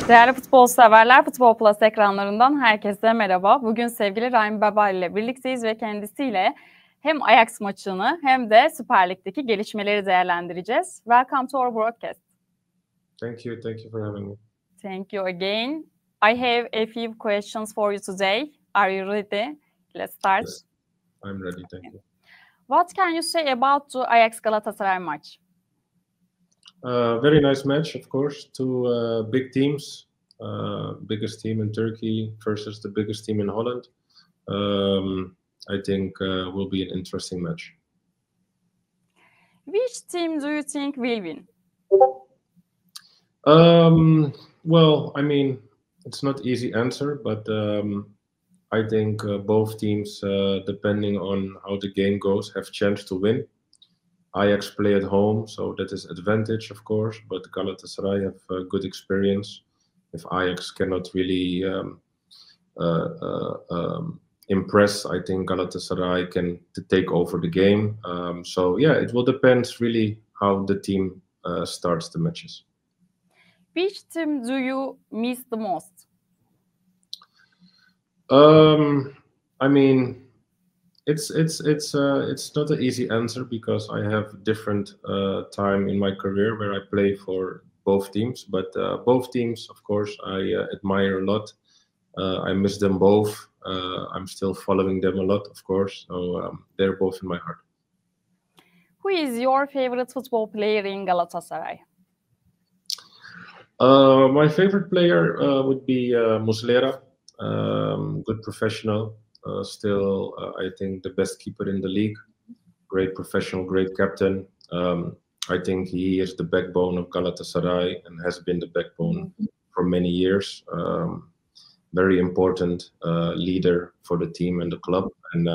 Değerli futbol severler, Futbol Plus ekranlarından herkese merhaba. Bugün sevgili Ryan Babel ile birlikteyiz ve kendisiyle hem Ajax maçını hem de Süper Lig'deki gelişmeleri değerlendireceğiz. Welcome to our broadcast. Thank you for having me. Thank you again. I have a few questions for you today. Are you ready? Let's start. Yes, I'm ready, thank you. What can you say about the Ajax Galatasaray match? Very nice match, of course. Two big teams. Biggest team in Turkey versus the biggest team in Holland. I think will be an interesting match. Which team do you think will win? Well, I mean, it's not easy answer, but I think both teams, depending on how the game goes, have chance to win. Ajax play at home, so that is advantage, of course, but Galatasaray have good experience. If Ajax cannot really impress, I think Galatasaray can take over the game. So yeah, it will depend really how the team starts the matches. Which team do you miss the most? I mean, it's not an easy answer because I have different time in my career where I play for both teams. But both teams, of course, I admire a lot. I miss them both. I'm still following them a lot, of course. So they're both in my heart. Who is your favorite football player in Galatasaray? My favorite player would be Muslera. Good professional. Still, I think the best keeper in the league. Great professional, great captain. I think he is the backbone of Galatasaray and has been the backbone for many years. Very important leader for the team and the club. And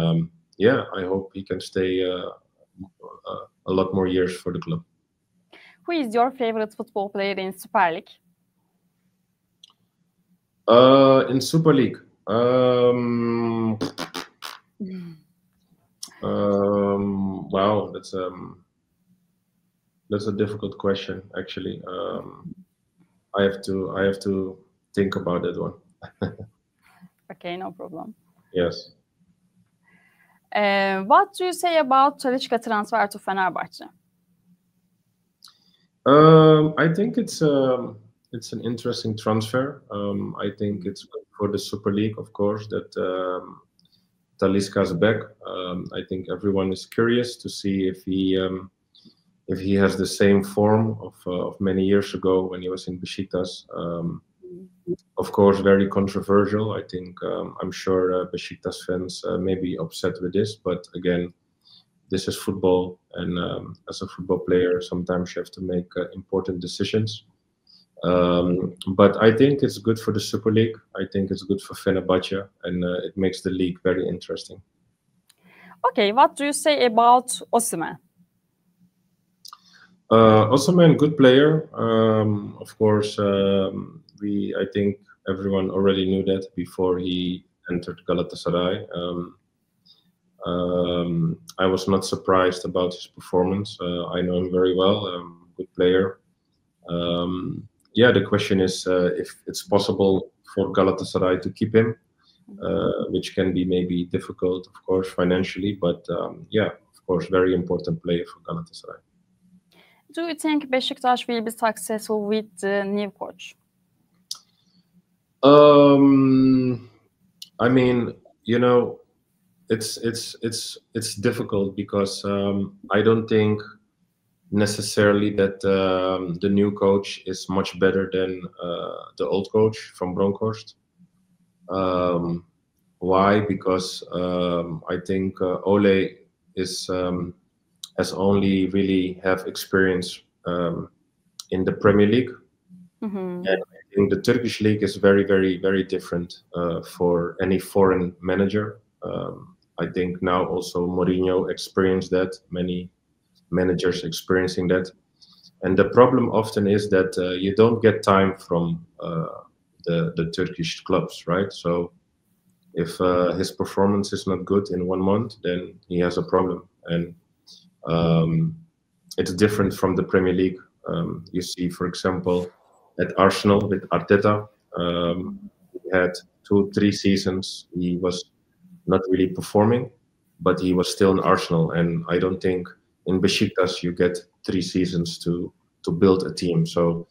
yeah, I hope he can stay a lot more years for the club. Who is your favorite football player in Super League? In Super League, wow, that's a difficult question. Actually, I have to think about that one. Okay, no problem. Yes. What do you say about Talisca transfer to Fenerbahçe? I think it's an interesting transfer. I think it's good for the Super League, of course, that Talisca is back. I think everyone is curious to see if he has the same form of many years ago when he was in Beşiktaş. Of course, very controversial. I think I'm sure Beşiktaş fans may be upset with this, but again, this is football, and as a football player, sometimes you have to make important decisions. But I think it's good for the Super League. I think it's good for Fenerbahçe, and it makes the league very interesting. Okay, what do you say about Osimhen? Osimhen, good player. Of course, I think everyone already knew that before he entered Galatasaray. I was not surprised about his performance. I know him very well. Good player. Yeah, the question is if it's possible for Galatasaray to keep him, which can be maybe difficult, of course, financially. But yeah, of course, very important player for Galatasaray. Do you think Beşiktaş will be successful with the new coach? I mean, you know, it's difficult because I don't think necessarily that the new coach is much better than the old coach from Bronkhorst. Why? Because I think Ole has only really have experience in the Premier League. And I think the Turkish league is very, very, very different for any foreign manager. I think now also Mourinho experienced that, many managers experiencing that. And the problem often is that you don't get time from the Turkish clubs, right? So if his performance is not good in 1 month, then he has a problem. And it's different from the Premier League. You see, for example, at Arsenal with Arteta. He had 2-3 seasons. He was not really performing, but he was still in Arsenal. And I don't think in Beşiktaş you get 3 seasons to build a team. So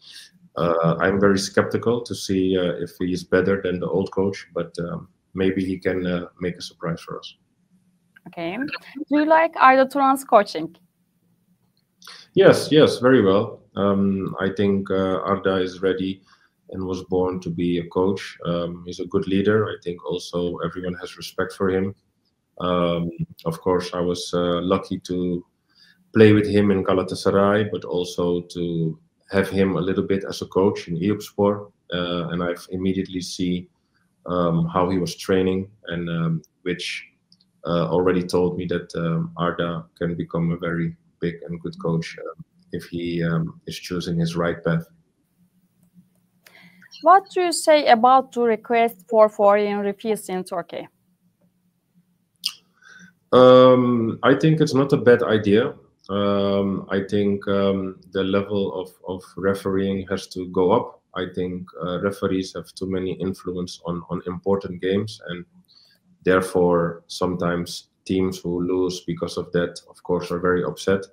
I'm very skeptical to see if he is better than the old coach, but maybe he can make a surprise for us. Okay. Do you like Arda Turan's coaching? Yes, very well. I think Arda is ready and was born to be a coach. He's a good leader. I think also everyone has respect for him. Of course, I was lucky to play with him in Galatasaray, but also to have him a little bit as a coach in Eyüpspor. And I've immediately see how he was training, and which already told me that Arda can become a very big and good coach if he is choosing his right path. What do you say about the request for foreign referees in Turkey? I think it's not a bad idea. I think the level of refereeing has to go up. I think referees have too many influence on important games, and therefore sometimes teams who lose because of that, of course, are very upset.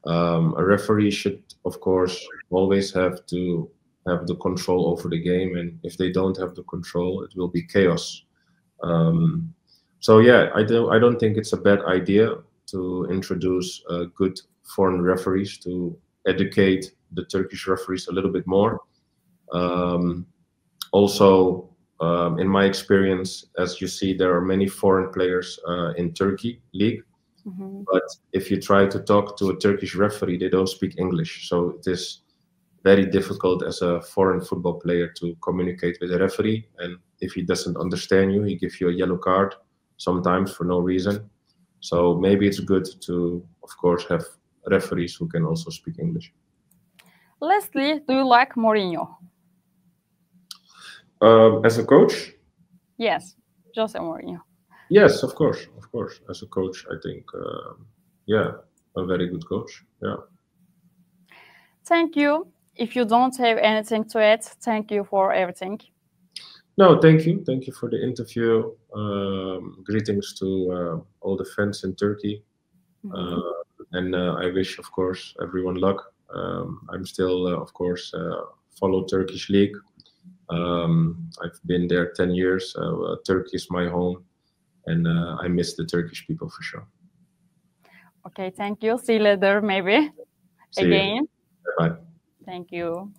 A referee should, of course, always have to have the control over the game, and if they don't have the control, it will be chaos. So yeah, I don't think it's a bad idea to introduce good foreign referees, to educate the Turkish referees a little bit more. Also, in my experience, as you see, there are many foreign players in Turkey league. Mm-hmm. But if you try to talk to a Turkish referee, they don't speak English. So it is very difficult as a foreign football player to communicate with a referee. And if he doesn't understand you, he gives you a yellow card, sometimes for no reason. So maybe it's good to, of course, have referees who can also speak English. Lastly, do you like Mourinho? As a coach? Yes, Jose Mourinho. Yes, of course. As a coach, I think, yeah, a very good coach. Yeah. Thank you. If you don't have anything to add, thank you for everything. No, thank you. Thank you for the interview. Greetings to all the fans in Turkey. Mm-hmm. And I wish, of course, everyone luck. I'm still, of course, follow Turkish League. I've been there 10 years. Turkey is my home. And I miss the Turkish people for sure. Okay, thank you. See you later, maybe. See again. You. Bye. Thank you.